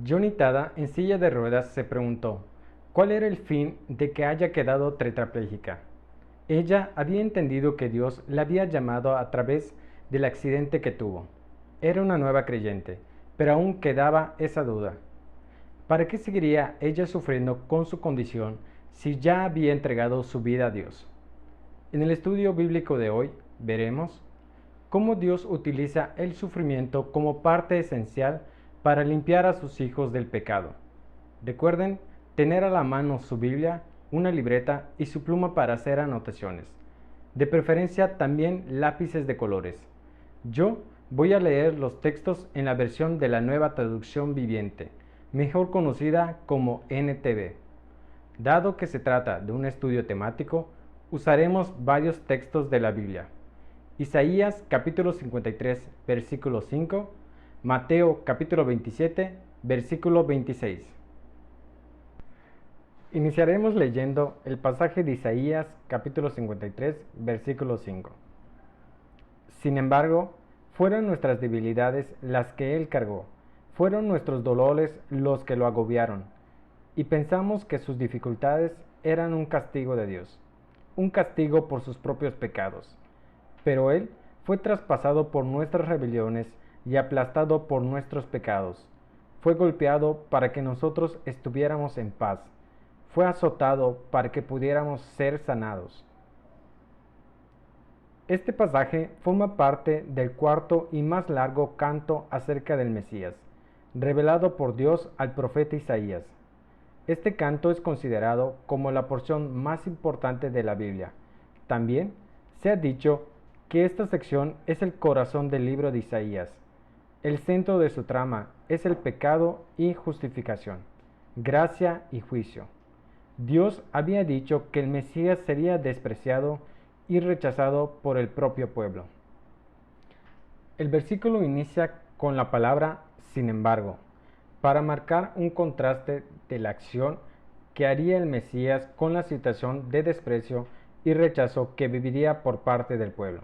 Johnny Tada, en silla de ruedas, se preguntó cuál era el fin de que haya quedado tetrapléjica. Ella había entendido que Dios la había llamado a través del accidente que tuvo. Era una nueva creyente, pero aún quedaba esa duda. ¿Para qué seguiría ella sufriendo con su condición si ya había entregado su vida a Dios? En el estudio bíblico de hoy veremos cómo Dios utiliza el sufrimiento como parte esencial para limpiar a sus hijos del pecado. Recuerden tener a la mano su Biblia, una libreta y su pluma para hacer anotaciones. De preferencia también lápices de colores. Yo voy a leer los textos en la versión de la Nueva Traducción Viviente, mejor conocida como NTV. Dado que se trata de un estudio temático, usaremos varios textos de la Biblia. Isaías capítulo 53, versículo 5, Mateo capítulo 27, versículo 26. Iniciaremos leyendo el pasaje de Isaías capítulo 53, versículo 5. Sin embargo, fueron nuestras debilidades las que Él cargó, fueron nuestros dolores los que lo agobiaron, y pensamos que sus dificultades eran un castigo de Dios, un castigo por sus propios pecados. Pero Él fue traspasado por nuestras rebeliones y aplastado por nuestros pecados. Fue golpeado para que nosotros estuviéramos en paz. Fue azotado para que pudiéramos ser sanados. Este pasaje forma parte del cuarto y más largo canto acerca del Mesías, revelado por Dios al profeta Isaías. Este canto es considerado como la porción más importante de la Biblia. También se ha dicho que esta sección es el corazón del libro de Isaías. El centro de su trama es el pecado y justificación, gracia y juicio. Dios había dicho que el Mesías sería despreciado y rechazado por el propio pueblo. El versículo inicia con la palabra sin embargo, para marcar un contraste de la acción que haría el Mesías con la situación de desprecio y rechazo que viviría por parte del pueblo.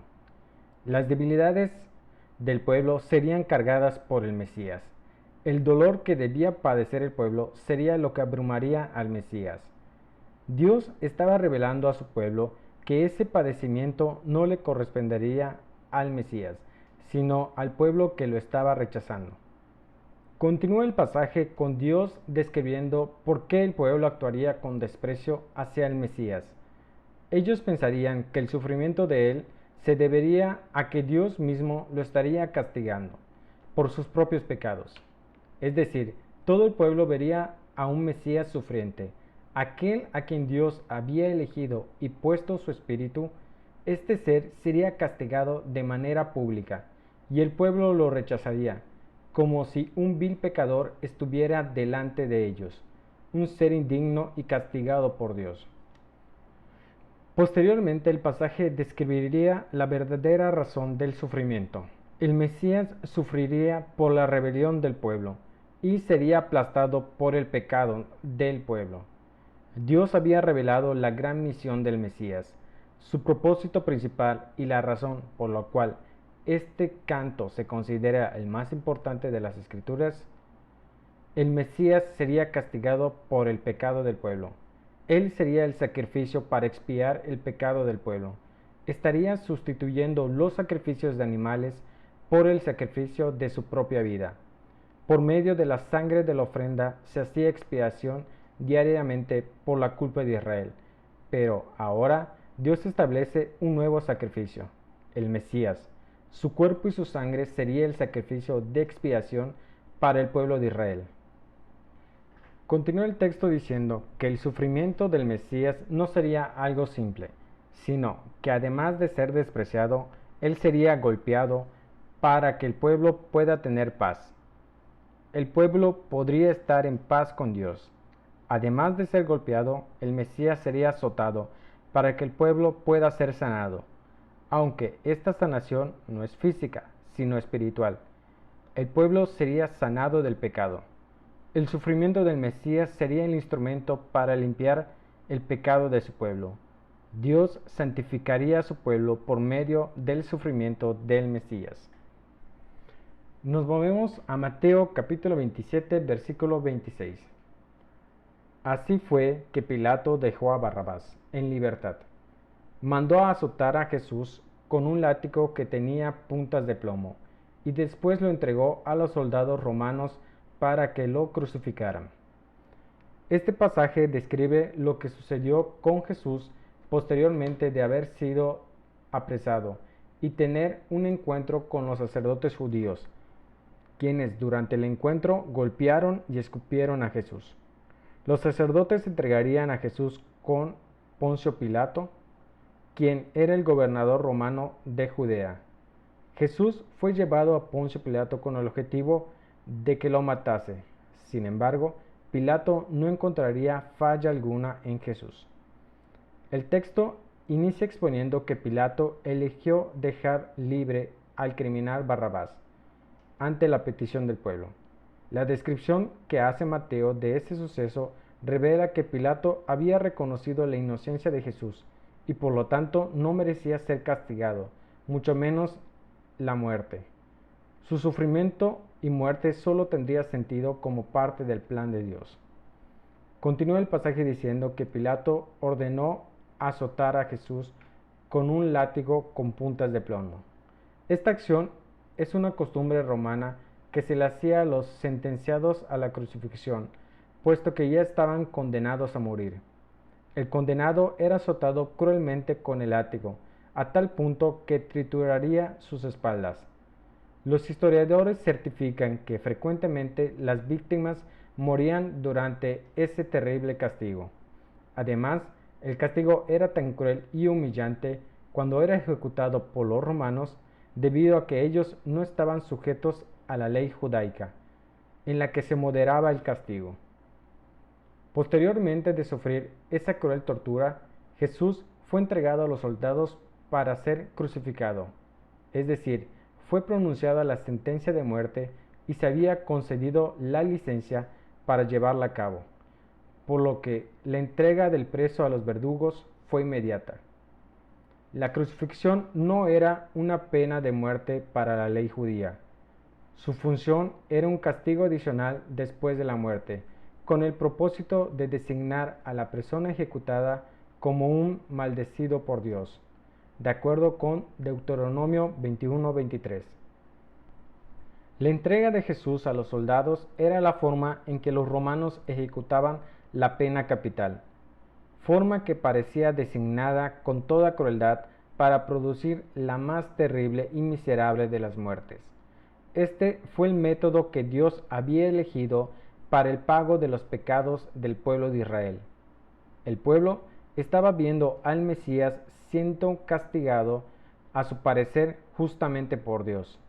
Las debilidades del pueblo serían cargadas por el Mesías. El dolor que debía padecer el pueblo sería lo que abrumaría al Mesías. Dios estaba revelando a su pueblo que ese padecimiento no le correspondería al Mesías, sino al pueblo que lo estaba rechazando. Continúa el pasaje con Dios describiendo por qué el pueblo actuaría con desprecio hacia el Mesías. Ellos pensarían que el sufrimiento de él se debería a que Dios mismo lo estaría castigando por sus propios pecados. Es decir, todo el pueblo vería a un Mesías sufriente, aquel a quien Dios había elegido y puesto su espíritu. Este ser sería castigado de manera pública y el pueblo lo rechazaría, como si un vil pecador estuviera delante de ellos, un ser indigno y castigado por Dios. Posteriormente el pasaje describiría la verdadera razón del sufrimiento. El Mesías sufriría por la rebelión del pueblo y sería aplastado por el pecado del pueblo. Dios había revelado la gran misión del Mesías, su propósito principal y la razón por la cual este canto se considera el más importante de las Escrituras. El Mesías sería castigado por el pecado del pueblo. Él sería el sacrificio para expiar el pecado del pueblo. Estaría sustituyendo los sacrificios de animales por el sacrificio de su propia vida. Por medio de la sangre de la ofrenda se hacía expiación diariamente por la culpa de Israel. Pero ahora Dios establece un nuevo sacrificio, el Mesías. Su cuerpo y su sangre sería el sacrificio de expiación para el pueblo de Israel. Continúa el texto diciendo que el sufrimiento del Mesías no sería algo simple, sino que además de ser despreciado, él sería golpeado para que el pueblo pueda tener paz. El pueblo podría estar en paz con Dios. Además de ser golpeado, el Mesías sería azotado para que el pueblo pueda ser sanado, aunque esta sanación no es física, sino espiritual. El pueblo sería sanado del pecado. El sufrimiento del Mesías sería el instrumento para limpiar el pecado de su pueblo. Dios santificaría a su pueblo por medio del sufrimiento del Mesías. Nos movemos a Mateo capítulo 27, versículo 26. Así fue que Pilato dejó a Barrabás en libertad. Mandó a azotar a Jesús con un látigo que tenía puntas de plomo, y después lo entregó a los soldados romanos para que lo crucificaran. Este pasaje describe lo que sucedió con Jesús posteriormente de haber sido apresado y tener un encuentro con los sacerdotes judíos, quienes durante el encuentro golpearon y escupieron a Jesús. Los sacerdotes entregarían a Jesús con Poncio Pilato, quien era el gobernador romano de Judea. Jesús fue llevado a Poncio Pilato con el objetivo de que lo matase. Sin embargo, Pilato no encontraría falla alguna en Jesús. El texto inicia exponiendo que Pilato eligió dejar libre al criminal Barrabás ante la petición del pueblo. La descripción que hace Mateo de este suceso revela que Pilato había reconocido la inocencia de Jesús y por lo tanto no merecía ser castigado, mucho menos la muerte. Su sufrimiento y muerte solo tendría sentido como parte del plan de Dios. Continúa el pasaje diciendo que Pilato ordenó azotar a Jesús con un látigo con puntas de plomo. Esta acción es una costumbre romana que se le hacía a los sentenciados a la crucifixión, puesto que ya estaban condenados a morir. El condenado era azotado cruelmente con el látigo, a tal punto que trituraría sus espaldas. Los historiadores certifican que frecuentemente las víctimas morían durante ese terrible castigo. Además, el castigo era tan cruel y humillante cuando era ejecutado por los romanos, debido a que ellos no estaban sujetos a la ley judaica, en la que se moderaba el castigo. Posteriormente de sufrir esa cruel tortura, Jesús fue entregado a los soldados para ser crucificado, es decir, fue pronunciada la sentencia de muerte y se había concedido la licencia para llevarla a cabo, por lo que la entrega del preso a los verdugos fue inmediata. La crucifixión no era una pena de muerte para la ley judía. Su función era un castigo adicional después de la muerte, con el propósito de designar a la persona ejecutada como un maldecido por Dios, de acuerdo con Deuteronomio 21:23. La entrega de Jesús a los soldados era la forma en que los romanos ejecutaban la pena capital, forma que parecía designada con toda crueldad para producir la más terrible y miserable de las muertes. Este fue el método que Dios había elegido para el pago de los pecados del pueblo de Israel. El pueblo estaba viendo al Mesías siendo castigado, a su parecer justamente por Dios.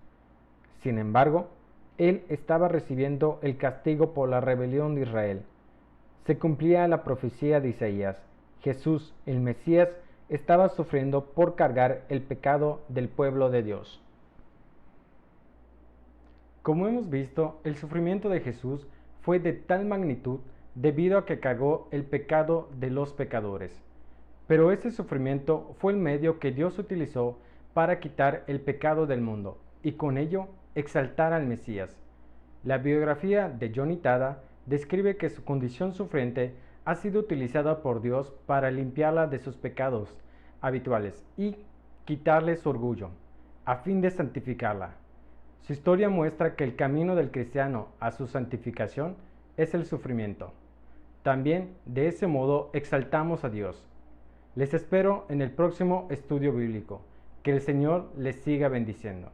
Sin embargo, él estaba recibiendo el castigo por la rebelión de Israel. Se cumplía la profecía de Isaías. Jesús, el Mesías, estaba sufriendo por cargar el pecado del pueblo de Dios. Como hemos visto, el sufrimiento de Jesús fue de tal magnitud debido a que cargó el pecado de los pecadores. Pero ese sufrimiento fue el medio que Dios utilizó para quitar el pecado del mundo y con ello exaltar al Mesías. La biografía de Johnny Tada describe que su condición sufriente ha sido utilizada por Dios para limpiarla de sus pecados habituales y quitarle su orgullo, a fin de santificarla. Su historia muestra que el camino del cristiano a su santificación es el sufrimiento. También de ese modo exaltamos a Dios. Les espero en el próximo estudio bíblico. Que el Señor les siga bendiciendo.